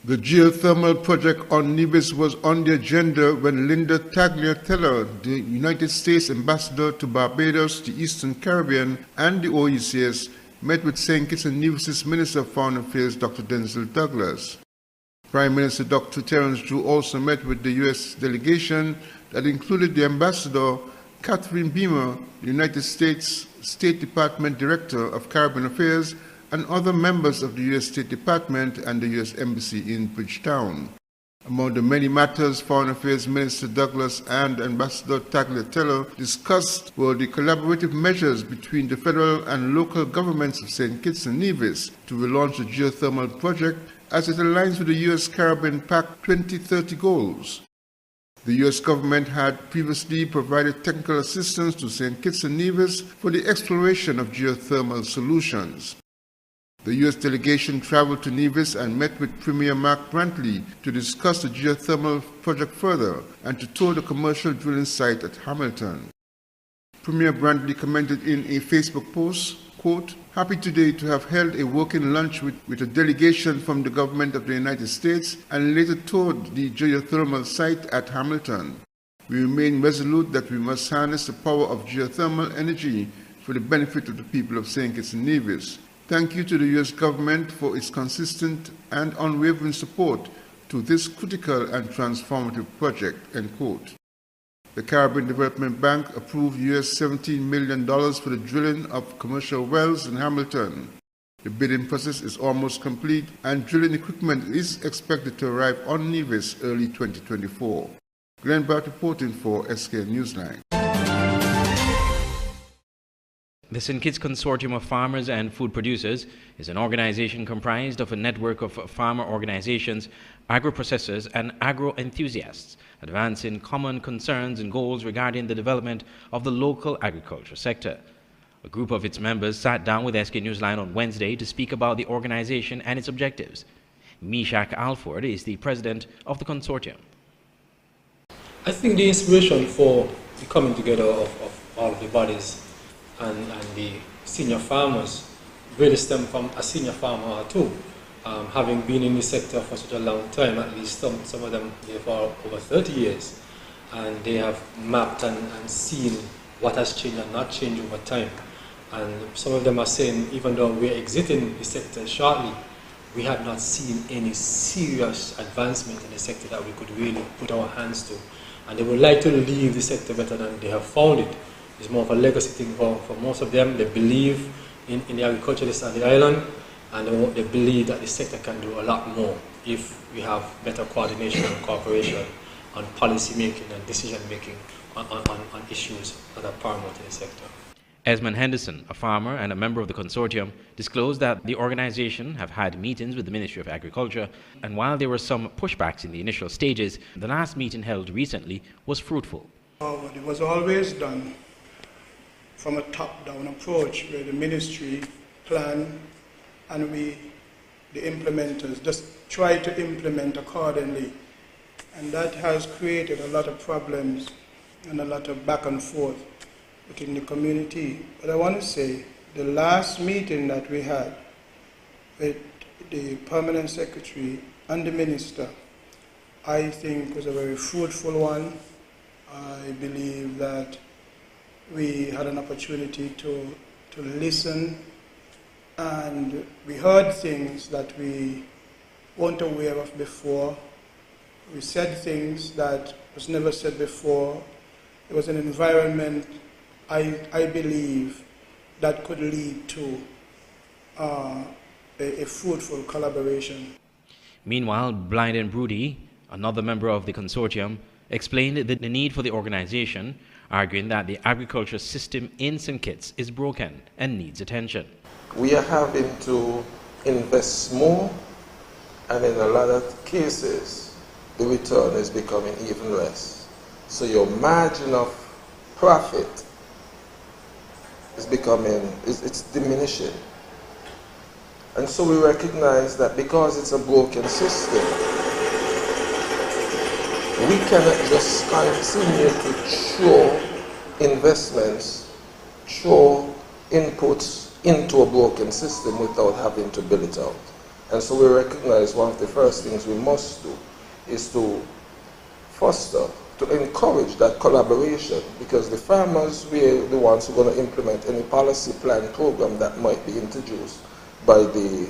The geothermal project on Nevis was on the agenda when Linda Tagliatella, the United States ambassador to Barbados, the Eastern Caribbean, and the OECS, met with St. Kitts and Nevis' Minister of Foreign Affairs, Dr. Denzel Douglas. Prime Minister Dr. Terence Drew also met with the U.S. delegation that included the ambassador, Catherine Beamer, the United States State Department Director of Caribbean Affairs, and other members of the U.S. State Department and the U.S. Embassy in Bridgetown. Among the many matters Foreign Affairs Minister Douglas and Ambassador Tagliatella discussed were the collaborative measures between the federal and local governments of St. Kitts and Nevis to relaunch the geothermal project as it aligns with the U.S. Caribbean Pact 2030 goals. The U.S. government had previously provided technical assistance to St. Kitts and Nevis for the exploration of geothermal solutions. The U.S. delegation traveled to Nevis and met with Premier Mark Brantley to discuss the geothermal project further and to tour the commercial drilling site at Hamilton. Premier Brantley commented in a Facebook post, quote, "Happy today to have held a working lunch with a delegation from the government of the United States and later toured the geothermal site at Hamilton. We remain resolute that we must harness the power of geothermal energy for the benefit of the people of St. Kitts and Nevis. Thank you to the U.S. government for its consistent and unwavering support to this critical and transformative project," end quote. The Caribbean Development Bank approved US $17 million for the drilling of commercial wells in Hamilton. The bidding process is almost complete and drilling equipment is expected to arrive on Nevis early 2024. Glenn Bart reporting for SK Newsline. The St. Kitts Consortium of Farmers and Food Producers is an organization comprised of a network of farmer organizations, agro-processors, and agro-enthusiasts advancing common concerns and goals regarding the development of the local agriculture sector. A group of its members sat down with SK Newsline on Wednesday to speak about the organization and its objectives. Meshach Alford is the president of the consortium. I think the inspiration for the coming together of all of the bodies and the senior farmers really stem from a senior farmer or two. Having been in the sector for such a long time, at least some of them there for over 30 years, and they have mapped and seen what has changed and not changed over time. And some of them are saying, even though we're exiting the sector shortly, we have not seen any serious advancement in the sector that we could really put our hands to. And they would like to leave the sector better than they have found it. It's more of a legacy thing for most of them. They believe in the agriculturalists on the island, and they believe that the sector can do a lot more if we have better coordination and cooperation on policy making and decision making on issues that are paramount in the sector. Esmond Henderson, a farmer and a member of the consortium, disclosed that the organization have had meetings with the Ministry of Agriculture, and while there were some pushbacks in the initial stages, the last meeting held recently was fruitful. It was always done from a top-down approach where the ministry planned and we, the implementers, just try to implement accordingly. And that has created a lot of problems and a lot of back and forth within the community. But I want to say, the last meeting that we had with the permanent secretary and the minister, I think was a very fruitful one. I believe that we had an opportunity to listen, and we heard things that we weren't aware of before. We said things that was never said before. It was an environment, I believe, that could lead to a fruitful collaboration. Meanwhile, Blind Broody, another member of the consortium, explained the need for the organization, arguing that the agriculture system in St. Kitts is broken and needs attention. We are having to invest more, and in a lot of cases, the return is becoming even less. So your margin of profit is it's diminishing. And so we recognize that because it's a broken system, we cannot just continue to throw investments, throw inputs into a broken system without having to build it out. And so we recognize one of the first things we must do is to foster, to encourage that collaboration, because the farmers, we're the ones who are going to implement any policy plan program that might be introduced by the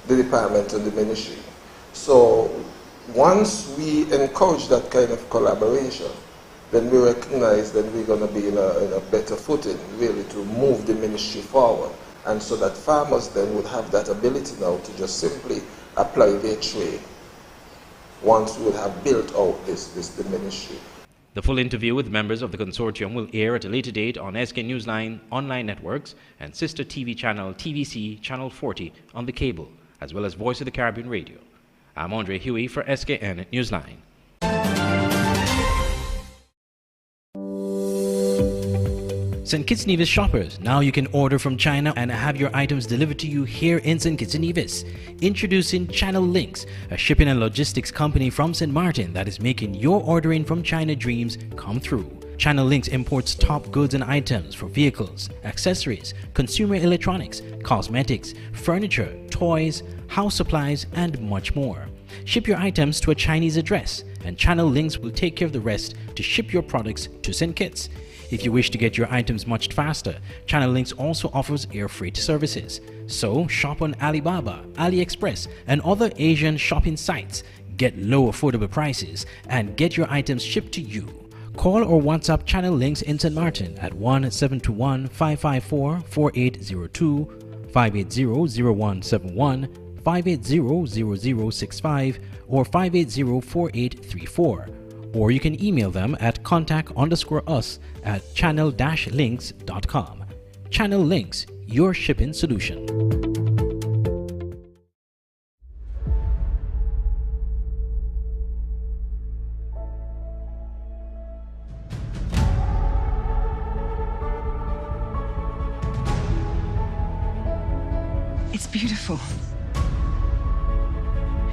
department and the ministry. So once we encourage that kind of collaboration, then we recognize that we're going to be in a better footing, really, to move the ministry forward. And so that farmers then would have that ability now to just simply apply their trade once we would have built out the ministry. The full interview with members of the consortium will air at a later date on SK Newsline online networks and sister TV channel TVC Channel 40 on the cable, as well as Voice of the Caribbean Radio. I'm Andre Huey for SKN Newsline. St. Kitts Nevis shoppers, now you can order from China and have your items delivered to you here in St. Kitts Nevis. Introducing Channel Links, a shipping and logistics company from St. Martin that is making your ordering from China dreams come through. Channel Links imports top goods and items for vehicles, accessories, consumer electronics, cosmetics, furniture, toys, house supplies, and much more. Ship your items to a Chinese address, and Channel Links will take care of the rest to ship your products to St. Kitts. If you wish to get your items much faster, Channel Links also offers air freight services. So shop on Alibaba, AliExpress, and other Asian shopping sites. Get low affordable prices and get your items shipped to you. Call or WhatsApp Channel Links in St. Martin at 1-721-554-4802, 580-0171, 580-0065, or 580-4834. Or you can email them at contact_us@channel-links.com. Channel Links, your shipping solution. It's beautiful.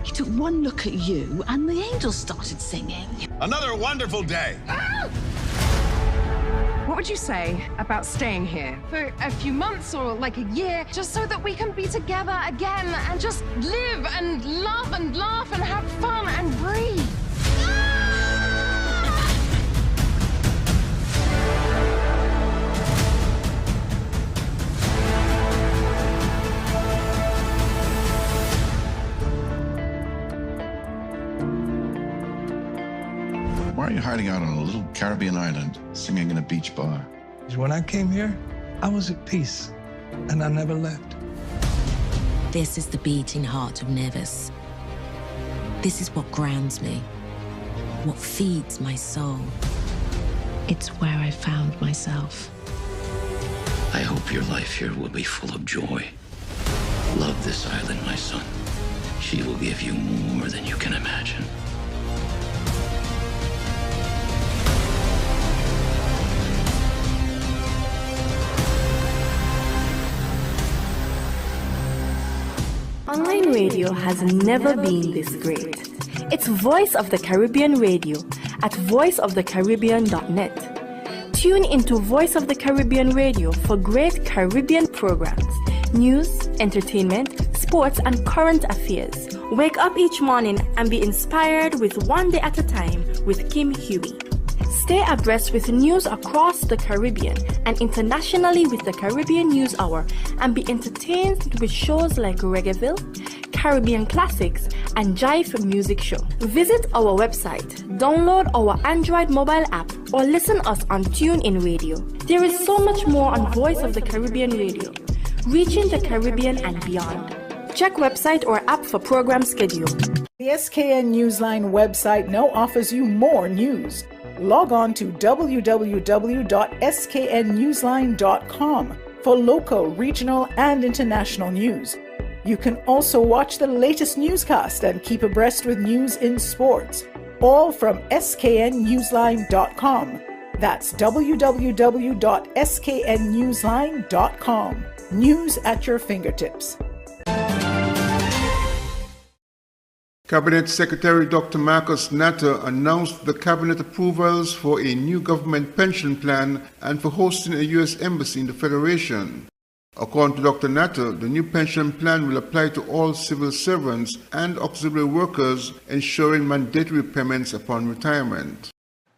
He took one look at you and the angels started singing. Another wonderful day. What would you say about staying here for a few months or like a year, just so that we can be together again and just live and love and laugh and have fun and breathe? Why are you hiding out on a little Caribbean island, singing in a beach bar? When I came here, I was at peace, and I never left. This is the beating heart of Nevis. This is what grounds me, what feeds my soul. It's where I found myself. I hope your life here will be full of joy. Love this island, my son. She will give you more than you can imagine. Online radio has never been this great. It's Voice of the Caribbean Radio at voiceofthecaribbean.net. Tune into Voice of the Caribbean Radio for great Caribbean programs, news, entertainment, sports, and current affairs. Wake up each morning and be inspired with One Day at a Time with Kim Huey. Stay abreast with news across the Caribbean and internationally with the Caribbean News Hour, and be entertained with shows like Reggaeville, Caribbean Classics, and Jive Music Show. Visit our website, download our Android mobile app, or listen us on TuneIn Radio. There is so much more on Voice of the Caribbean Radio, reaching the Caribbean and beyond. Check website or app for program schedule. The SKN Newsline website now offers you more news. Log on to www.sknnewsline.com for local, regional, and international news. You can also watch the latest newscast and keep abreast with news in sports, all from sknnewsline.com. That's www.sknnewsline.com. News at your fingertips. Cabinet Secretary Dr. Marcus Natter announced the cabinet approvals for a new government pension plan and for hosting a U.S. embassy in the Federation. According to Dr. Natter, the new pension plan will apply to all civil servants and auxiliary workers, ensuring mandatory payments upon retirement.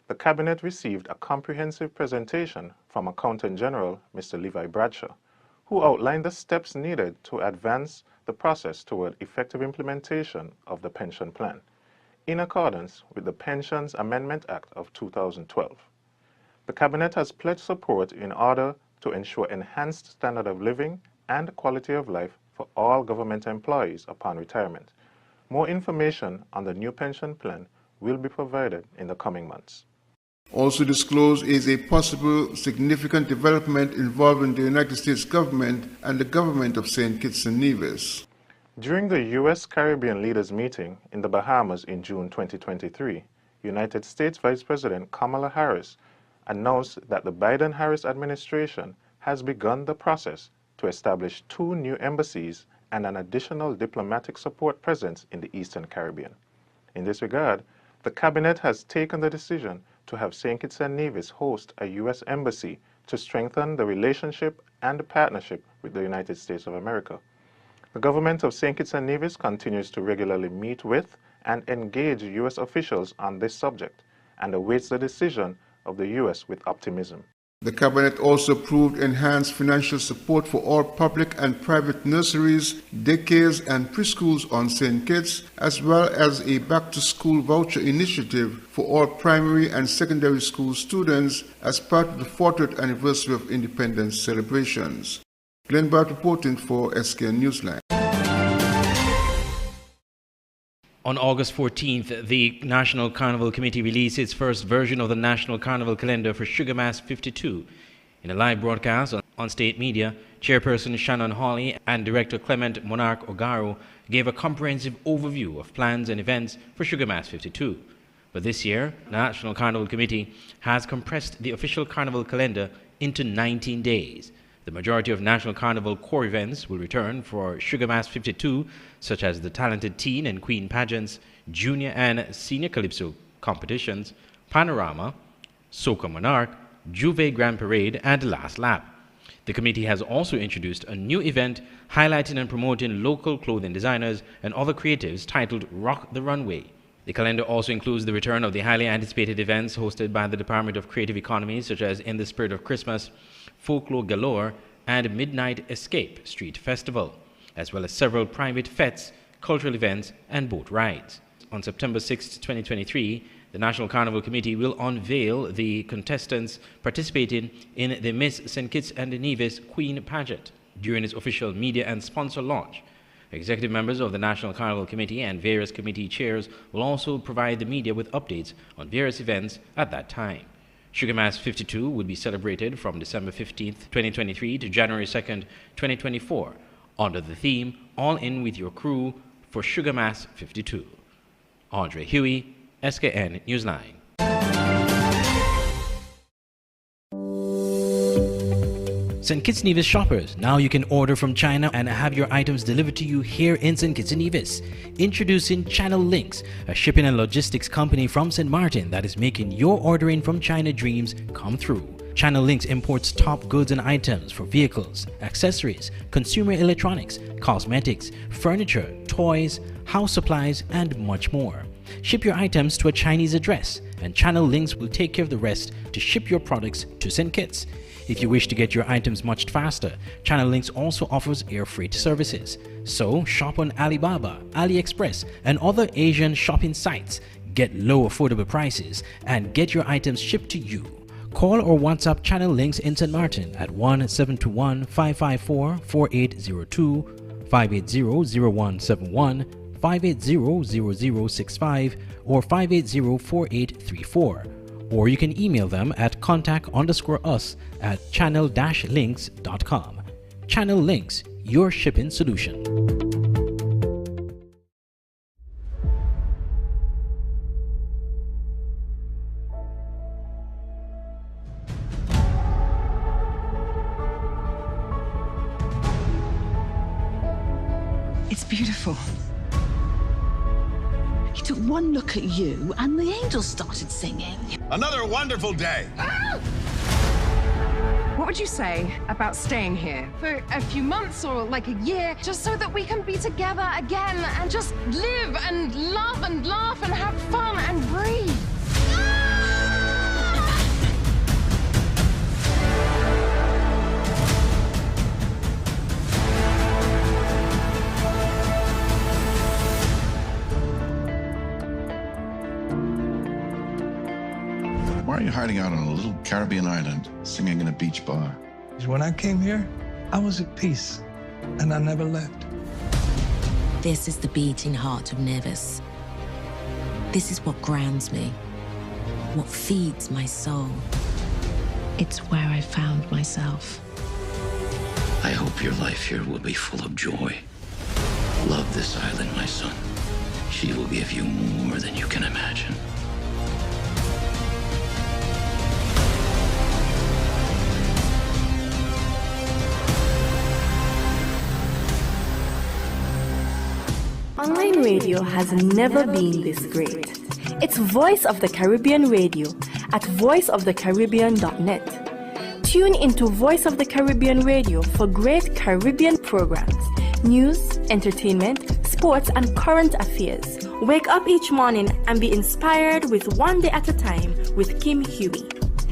The Cabinet received a comprehensive presentation from Accountant General Mr. Levi Bradshaw, who outlined the steps needed to advance the process toward effective implementation of the pension plan, in accordance with the Pensions Amendment Act of 2012. The Cabinet has pledged support in order to ensure enhanced standard of living and quality of life for all government employees upon retirement. More information on the new pension plan will be provided in the coming months. Also disclosed is a possible significant development involving the United States government and the government of St. Kitts and Nevis. During the U.S.-Caribbean Leaders Meeting in the Bahamas in June 2023, United States Vice President Kamala Harris announced that the Biden-Harris administration has begun the process to establish 2 new embassies and an additional diplomatic support presence in the Eastern Caribbean. In this regard, the Cabinet has taken the decision to have St. Kitts and Nevis host a U.S. embassy to strengthen the relationship and partnership with the United States of America. The government of St. Kitts and Nevis continues to regularly meet with and engage U.S. officials on this subject and awaits the decision of the U.S. with optimism. The Cabinet also approved enhanced financial support for all public and private nurseries, daycares and preschools on St. Kitts, as well as a back-to-school voucher initiative for all primary and secondary school students as part of the 40th anniversary of independence celebrations. Glenn Bart reporting for SKN Newsline. On August 14th, the National Carnival Committee released its first version of the National Carnival Calendar for Sugar Mass 52. In a live broadcast on state media, Chairperson Shannon Hawley and Director Clement Monarch Ogaro gave a comprehensive overview of plans and events for Sugar Mass 52. But this year, the National Carnival Committee has compressed the official Carnival calendar into 19 days. The majority of National Carnival core events will return for Sugar Mass 52, such as the Talented Teen and Queen pageants, Junior and Senior Calypso competitions, Panorama, Soca Monarch, Juve Grand Parade, and Last Lap. The committee has also introduced a new event highlighting and promoting local clothing designers and other creatives titled Rock the Runway. The calendar also includes the return of the highly anticipated events hosted by the Department of Creative Economy, such as In the Spirit of Christmas, Folklore Galore, and Midnight Escape Street Festival, as well as several private fetes, cultural events, and boat rides. On September 6, 2023, the National Carnival Committee will unveil the contestants participating in the Miss St. Kitts and Nevis Queen pageant during its official media and sponsor launch. Executive members of the National Carnival Committee and various committee chairs will also provide the media with updates on various events at that time. Sugar Mass 52 will be celebrated from December 15th, 2023 to January 2nd, 2024, under the theme All In With Your Crew for Sugar Mass 52. Andre Huey, SKN Newsline. St. Kitts Nevis shoppers, now you can order from China and have your items delivered to you here in St. Kitts Nevis. Introducing Channel Links, a shipping and logistics company from St. Martin that is making your ordering from China dreams come through. Channel Links imports top goods and items for vehicles, accessories, consumer electronics, cosmetics, furniture, toys, house supplies, and much more. Ship your items to a Chinese address, and Channel Links will take care of the rest to ship your products to St. Kitts. If you wish to get your items much faster, Channel Links also offers air freight services. So shop on Alibaba, AliExpress, and other Asian shopping sites. Get low affordable prices and get your items shipped to you. Call or WhatsApp Channel Links in St. Martin at 1-721-554-4802, 580-0171, 580-0065, or 580-4834. Or you can email them at contact_us@channel-links.com. Channel Links, your shipping solution. It's beautiful. He took one look at you and the angels started singing. Another wonderful day. Ah! What would you say about staying here for a few months or like a year, just so that we can be together again and just live and love and laugh and have fun and breathe? Why are you hiding out on a little Caribbean island, singing in a beach bar? When I came here, I was at peace, and I never left. This is the beating heart of Nevis. This is what grounds me, what feeds my soul. It's where I found myself. I hope your life here will be full of joy. Love this island, my son. She will give you more than you can imagine. Online radio has never been this great. It's Voice of the Caribbean Radio at voiceofthecaribbean.net. Tune into Voice of the Caribbean Radio for great Caribbean programs, news, entertainment, sports, and current affairs. Wake up each morning and be inspired with One Day at a Time with Kim Huey.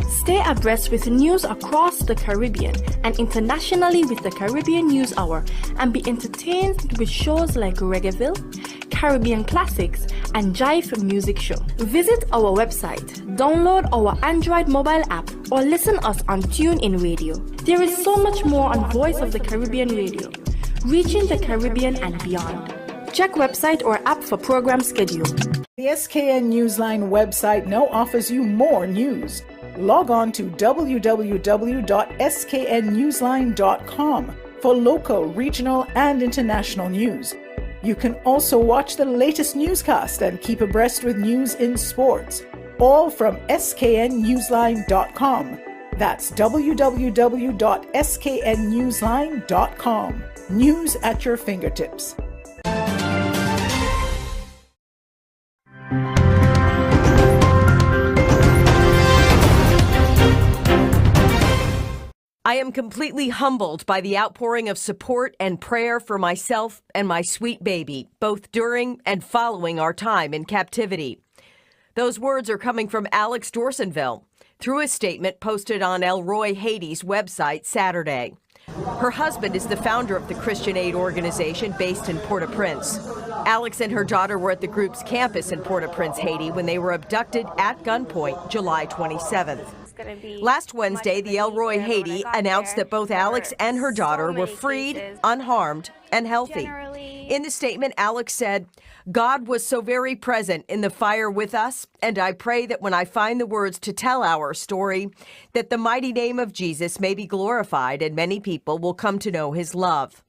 Stay abreast with news across the Caribbean and internationally with the Caribbean News Hour, and be entertained with shows like Reggaeville, Caribbean Classics, and Jive Music Show. Visit our website, download our Android mobile app, or listen us on TuneIn Radio. There is so much more on Voice of the Caribbean Radio, reaching the Caribbean and beyond. Check website or app for program schedule. The SKN Newsline website now offers you more news. Log on to www.sknnewsline.com for local, regional, and international news. You can also watch the latest newscast and keep abreast with news in sports, all from sknnewsline.com. That's www.sknnewsline.com. News at your fingertips. I am completely humbled by the outpouring of support and prayer for myself and my sweet baby, both during and following our time in captivity. Those words are coming from Alex Dorsonville through a statement posted on Elroy Haiti's website Saturday. Her husband is the founder of the Christian aid organization based in Port-au-Prince. Alex and her daughter were at the group's campus in Port-au-Prince, Haiti, when they were abducted at gunpoint July 27th. Last Wednesday, the Elroy Haiti announced that both Alex and her daughter were freed, unharmed, and healthy. In the statement, Alex said, "God was so very present in the fire with us, and I pray that when I find the words to tell our story, that the mighty name of Jesus may be glorified and many people will come to know his love."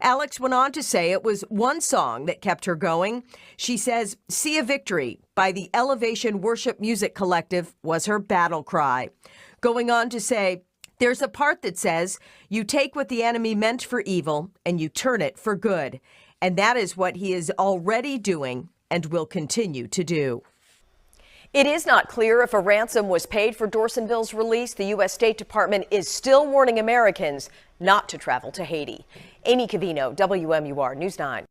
Alex went on to say it was one song that kept her going. She says, "See a Victory" by the Elevation Worship Music Collective was her battle cry. Going on to say, "There's a part that says, you take what the enemy meant for evil and you turn it for good. And that is what he is already doing and will continue to do." It is not clear if a ransom was paid for Dorsonville's release. The U.S. State Department is still warning Americans not to travel to Haiti. Amy Cavino, WMUR News 9.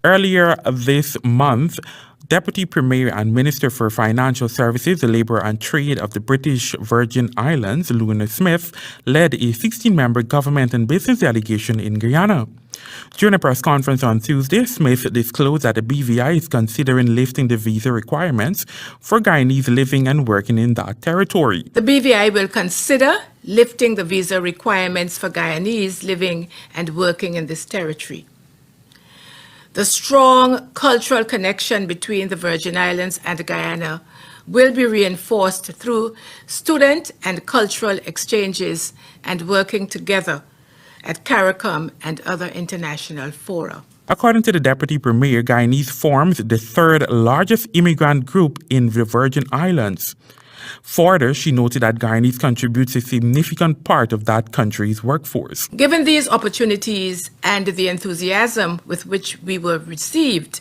Earlier this month, Deputy Premier and Minister for Financial Services, Labour and Trade of the British Virgin Islands, Luna Smith, led a 16-member government and business delegation in Guyana. During a press conference on Tuesday, Smith disclosed that the BVI is considering lifting the visa requirements for Guyanese living and working in that territory. The BVI will consider lifting the visa requirements for Guyanese living and working in this territory. The strong cultural connection between the Virgin Islands and Guyana will be reinforced through student and cultural exchanges and working together at CARICOM and other international fora. According to the Deputy Premier, Guyanese forms the third largest immigrant group in the Virgin Islands. Further, she noted that Guyanese contributes a significant part of that country's workforce. Given these opportunities and the enthusiasm with which we were received,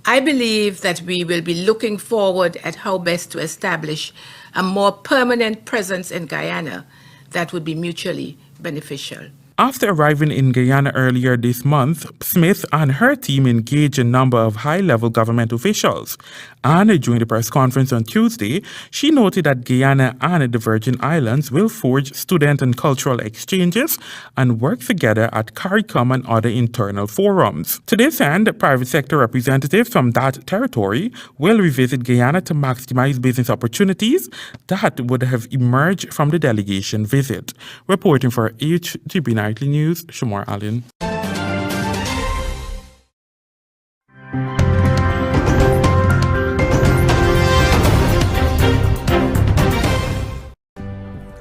I believe that we will be looking forward at how best to establish a more permanent presence in Guyana that would be mutually beneficial. After arriving in Guyana earlier this month, Smith and her team engaged a number of high-level government officials. And during the press conference on Tuesday, she noted that Guyana and the Virgin Islands will forge student and cultural exchanges and work together at CARICOM and other internal forums. To this end, private sector representatives from that territory will revisit Guyana to maximize business opportunities that would have emerged from the delegation visit. Reporting for HGB Nightly News, Shamar Allen.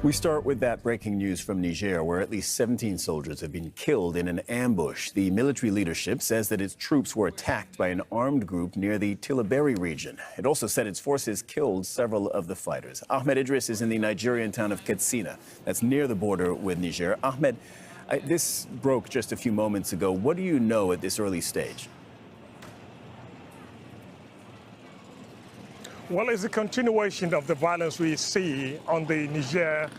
We start with that breaking news from Niger, where at least 17 soldiers have been killed in an ambush. The military leadership says that its troops were attacked by an armed group near the Tillaberi region. It also said its forces killed several of the fighters. Ahmed Idris is in the Nigerian town of Katsina. That's near the border with Niger. Ahmed, this broke just a few moments ago. What do you know at this early stage? Well, it's a continuation of the violence we see on the Niger,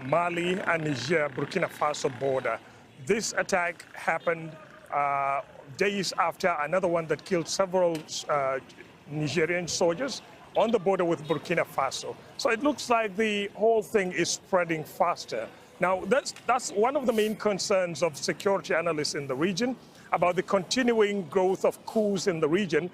Mali and Niger-Burkina Faso border. This attack happened days after another one that killed several Nigerian soldiers on the border with Burkina Faso. So it looks like the whole thing is spreading faster. Now, that's one of the main concerns of security analysts in the region about the continuing growth of coups in the region.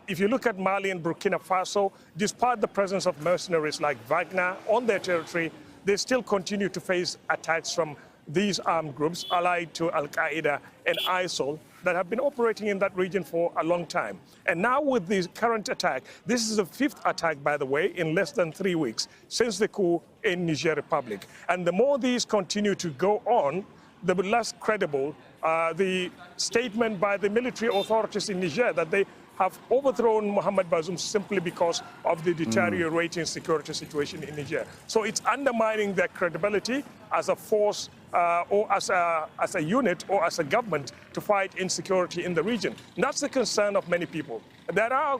If you look at Mali and Burkina Faso, despite the presence of mercenaries like Wagner on their territory, they still continue to face attacks from these armed groups allied to Al-Qaeda and ISIL that have been operating in that region for a long time. And now with the current attack, this is the 5th attack, by the way, in less than 3 weeks since the coup in Niger Republic. And the more these continue to go on, the less credible the statement by the military authorities in Niger that they have overthrown Mohamed Bazoum simply because of the deteriorating security situation in Niger. So it's undermining their credibility as a force or as a unit or as a government to fight insecurity in the region. And that's the concern of many people. There are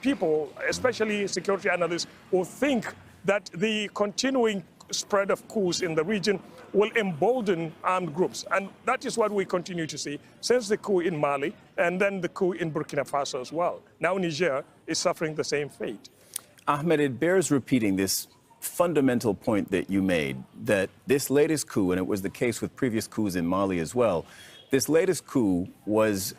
people, especially security analysts, who think that the continuing spread of coups in the region will embolden armed groups. And that is what we continue to see since the coup in Mali and then the coup in Burkina Faso as well. Now Niger is suffering the same fate. Ahmed, it bears repeating this fundamental point that you made, that this latest coup, and it was the case with previous coups in Mali as well, this latest coup was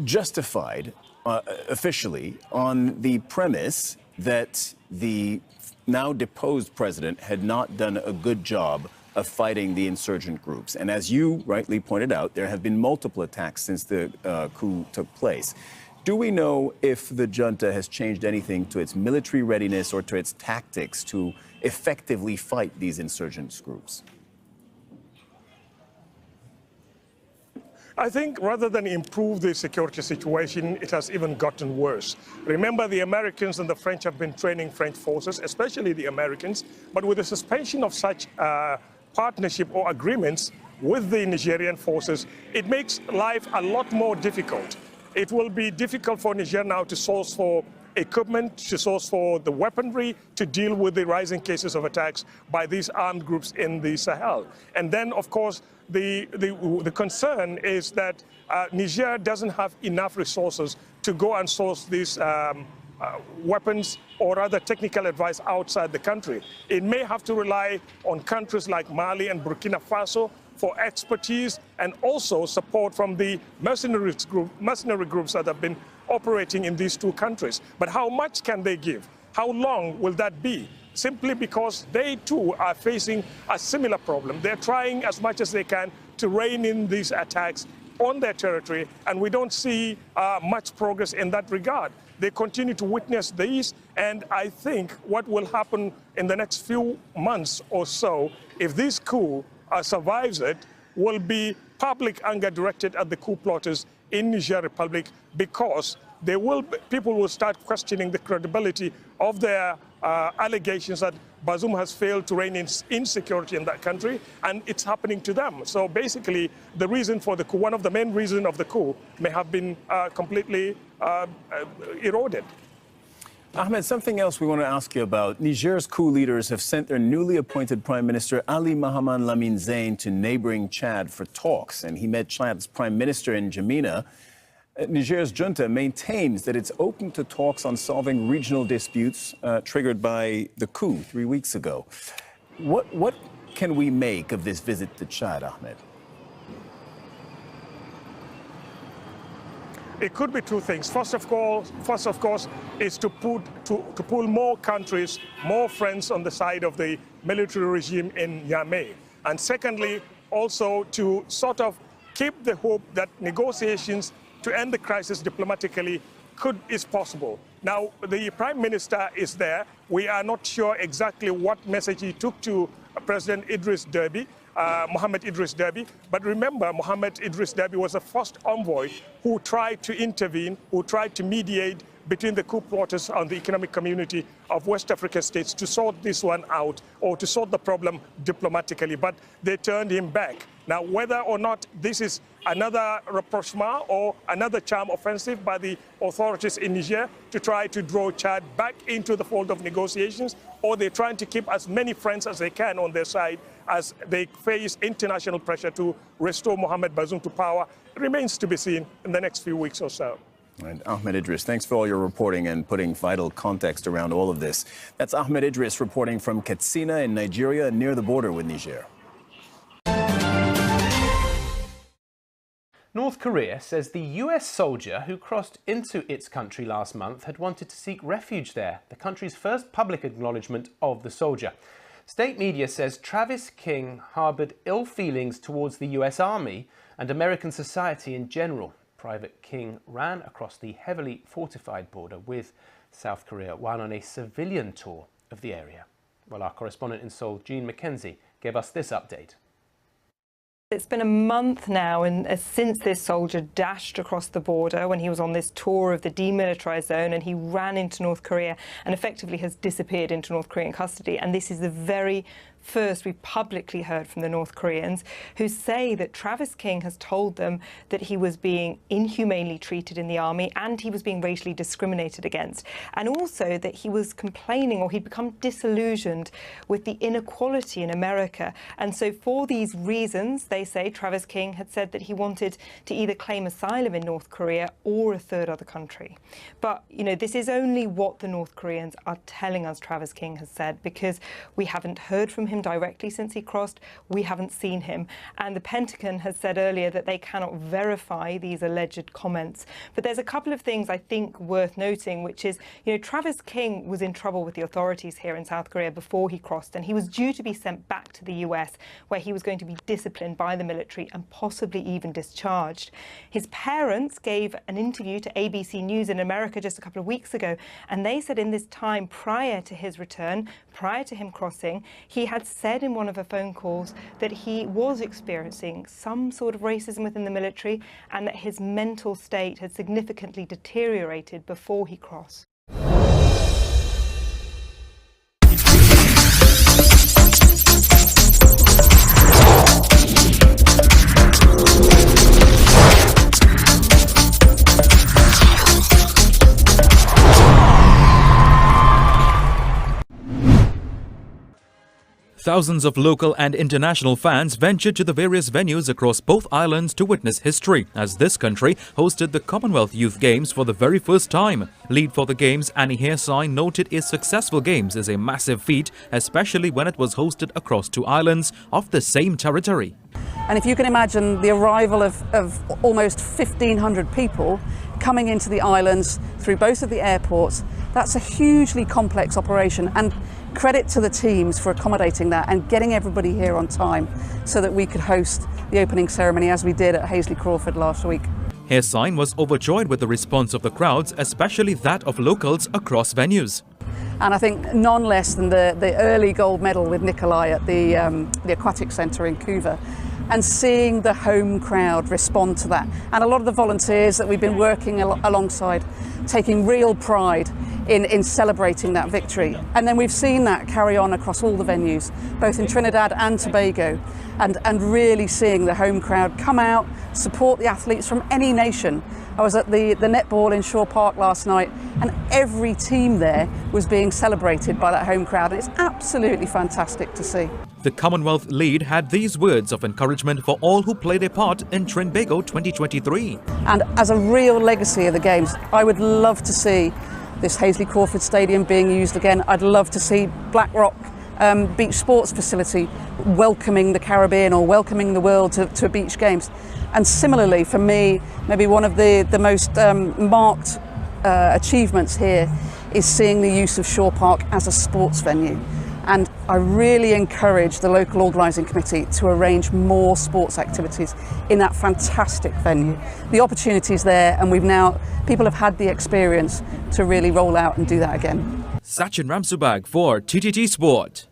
justified officially on the premise that the now deposed president had not done a good job of fighting the insurgent groups. And as you rightly pointed out, there have been multiple attacks since the coup took place. Do we know if the junta has changed anything to its military readiness or to its tactics to effectively fight these insurgent groups? I think rather than improve the security situation, it has even gotten worse. Remember, the Americans and the French have been training French forces, especially the Americans, but with the suspension of such partnership or agreements with the Nigerian forces, it makes life a lot more difficult. It will be difficult for Niger now to source for equipment, to source for the weaponry to deal with the rising cases of attacks by these armed groups in the Sahel. And then, of course, the concern is that Niger doesn't have enough resources to go and source these weapons or other technical advice outside the country. It may have to rely on countries like Mali and Burkina Faso for expertise and also support from the mercenary groups that have been operating in these two countries. But how much can they give? How long will that be? Simply because they too are facing a similar problem. They're trying as much as they can to rein in these attacks on their territory, and we don't see much progress in that regard. They continue to witness these, and I think what will happen in the next few months or so, if this coup survives it, will be public anger directed at the coup plotters in Niger Republic, because people will start questioning the credibility of their allegations that Bazoum has failed to rein in insecurity in that country, and it's happening to them. So basically, the reason for the coup, one of the main reasons of the coup, may have been completely eroded. Ahmed, something else we want to ask you about. Niger's coup leaders have sent their newly appointed Prime Minister Ali Mahaman Lamine Zain to neighboring Chad for talks, and he met Chad's Prime Minister in N'Djamena. Niger's junta maintains that it's open to talks on solving regional disputes triggered by the coup 3 weeks ago. What can we make of this visit to Chad, Ahmed? It could be two things. First of course, is to pull more countries, more friends on the side of the military regime in Niamey. And secondly, also to sort of keep the hope that negotiations to end the crisis diplomatically is possible. Now, the Prime Minister is there. We are not sure exactly what message he took to President Idris Deby. Mohamed Idris Deby. But remember, Mohamed Idris Deby was the first envoy who tried to intervene, who tried to mediate between the coup plotters and the economic community of West African states to sort this one out or to sort the problem diplomatically. But they turned him back. Now, whether or not this is another rapprochement or another charm offensive by the authorities in Niger to try to draw Chad back into the fold of negotiations, or they're trying to keep as many friends as they can on their side as they face international pressure to restore Mohamed Bazoum to power, remains to be seen in the next few weeks or so. And Ahmed Idris, thanks for all your reporting and putting vital context around all of this. That's Ahmed Idris reporting from Katsina in Nigeria, near the border with Niger. North Korea says the US soldier who crossed into its country last month had wanted to seek refuge there, the country's first public acknowledgement of the soldier. State media says Travis King harboured ill feelings towards the US Army and American society in general. Private King ran across the heavily fortified border with South Korea while on a civilian tour of the area. Well, our correspondent in Seoul, Jean McKenzie, gave us this update. It's been a month now since this soldier dashed across the border when he was on this tour of the demilitarized zone, and he ran into North Korea and effectively has disappeared into North Korean custody. And this is the very first we've publicly heard from the North Koreans, who say that Travis King has told them that he was being inhumanely treated in the army and he was being racially discriminated against, and also that he was complaining, or he'd become disillusioned with the inequality in America. And so for these reasons, they say Travis King had said that he wanted to either claim asylum in North Korea or a third other country. But, you know, this is only what the North Koreans are telling us Travis King has said, because we haven't heard from him directly since he crossed. We haven't seen him. And the Pentagon has said earlier that they cannot verify these alleged comments. But there's a couple of things I think worth noting, which is, you know, Travis King was in trouble with the authorities here in South Korea before he crossed, and he was due to be sent back to the US, where he was going to be disciplined by the military and possibly even discharged. His parents gave an interview to ABC News in America just a couple of weeks ago, and they said in this time prior to his return, prior to him crossing, he had said in one of the phone calls that he was experiencing some sort of racism within the military and that his mental state had significantly deteriorated before he crossed. Thousands of local and international fans ventured to the various venues across both islands to witness history, as this country hosted the Commonwealth Youth Games for the very first time. Lead for the Games, Annie Hairsine, noted its successful games is a massive feat, especially when it was hosted across two islands of the same territory. And if you can imagine the arrival of almost 1,500 people coming into the islands through both of the airports, that's a hugely complex operation, and credit to the teams for accommodating that and getting everybody here on time so that we could host the opening ceremony as we did at Hazley Crawford last week. Hairsine was overjoyed with the response of the crowds, especially that of locals across venues. And I think none less than the early gold medal with Nikolai at the Aquatic Centre in Couva. and seeing the home crowd respond to that. And a lot of the volunteers that we've been working alongside, taking real pride in celebrating that victory. And then we've seen that carry on across all the venues, both in Trinidad and Tobago, and really seeing the home crowd come out, support the athletes from any nation. I was at the netball in Shaw Park last night, and every team there was being celebrated by that home crowd. It's absolutely fantastic to see. The Commonwealth lead had these words of encouragement for all who played a part in Trinbago 2023. And as a real legacy of the Games, I would love to see this Hazley Crawford Stadium being used again. I'd love to see Blackrock Beach Sports Facility welcoming the Caribbean or welcoming the world to beach games. And similarly, for me, maybe one of the most marked achievements here is seeing the use of Shaw Park as a sports venue. And I really encourage the local organising committee to arrange more sports activities in that fantastic venue. The opportunity is there, and people have had the experience to really roll out and do that again. Sachin Ramsubag for TTT Sport.